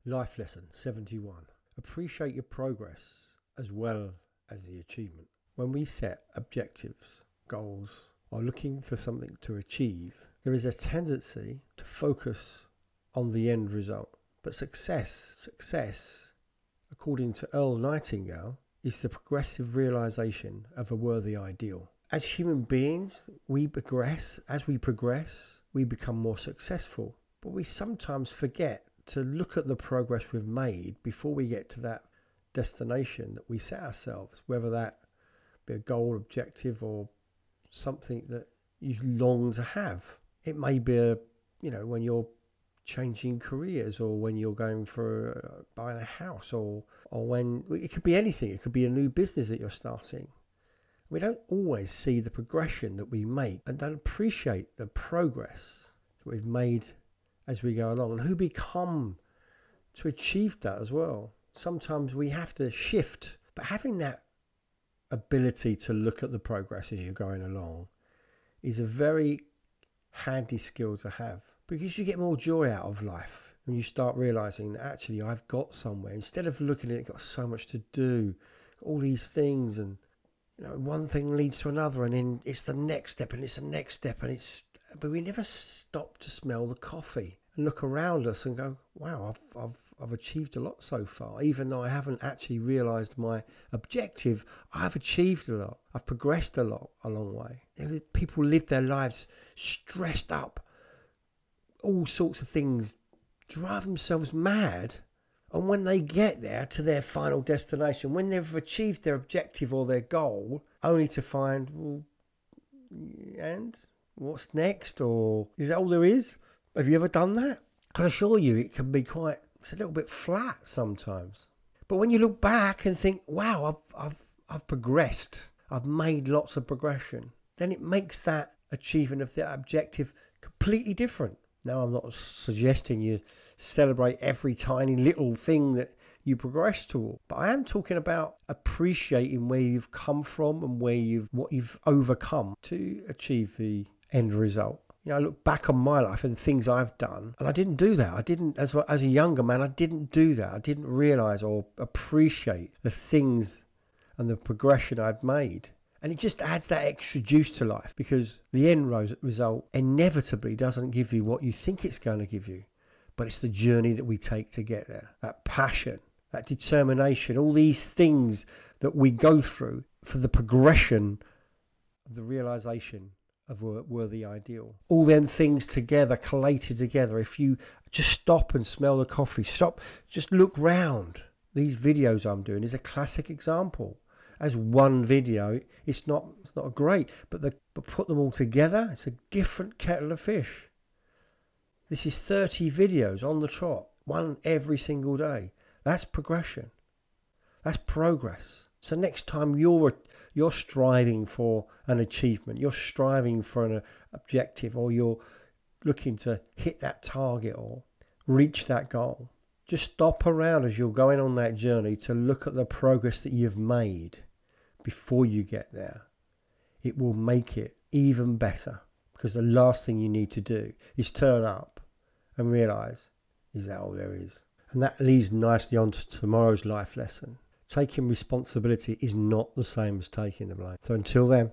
Life lesson 71. Appreciate your progress as well as the achievement. When we set objectives, goals, or looking for something to achieve, there is a tendency to focus on the end result. But success, according to Earl Nightingale, is the progressive realization of a worthy ideal. As human beings, we progress. As we progress, we become more successful. But we sometimes forget to look at the progress we've made before we get to that destination that we set ourselves, whether that be a goal, objective, or something that you long to have. It may be when you're changing careers, or when you're going for buying a house, or when it could be anything. It could be a new business that you're starting. We don't always see the progression that we make and don't appreciate the progress that we've made as we go along, and who become to achieve that as well. Sometimes we have to shift, but having that ability to look at the progress as you're going along is a very handy skill to have, because you get more joy out of life when you start realizing that actually I've got somewhere, instead of looking at it, got so much to do, all these things, and one thing leads to another, and then it's the next step, and it's the next step, but we never stop to smell the coffee and look around us and go, wow, I've achieved a lot so far. Even though I haven't actually realised my objective, I've achieved a lot. I've progressed a long way. People live their lives stressed up. All sorts of things drive themselves mad. And when they get there to their final destination, when they've achieved their objective or their goal, only to find, well, and what's next? Or is that all there is? Have you ever done that? I assure you it can be it's a little bit flat sometimes. But when you look back and think, wow, I've progressed, I've made lots of progression, then it makes that achievement of that objective completely different. Now, I'm not suggesting you celebrate every tiny little thing that you progress toward, but I am talking about appreciating where you've come from and what you've overcome to achieve the end result. I look back on my life and things I've done, and I didn't do that. I didn't, as a younger man, I didn't do that. I didn't realise or appreciate the things and the progression I'd made. And it just adds that extra juice to life, because the end result inevitably doesn't give you what you think it's going to give you, but it's the journey that we take to get there. That passion, that determination, all these things that we go through for the progression of the realisation of a worthy ideal. All them things together, collated together. If you just stop and smell the coffee, just look round. These videos I'm doing is a classic example. As one video, it's not great, but put them all together, it's a different kettle of fish. This is 30 videos on the trot, one every single day. That's progression. That's progress. So next time you're striving for an achievement, you're striving for an objective, or you're looking to hit that target or reach that goal, just stop around as you're going on that journey to look at the progress that you've made before you get there. It will make it even better, because the last thing you need to do is turn up and realise, is that all there is? And that leads nicely on to tomorrow's life lesson. Taking responsibility is not the same as taking the blame. So until then,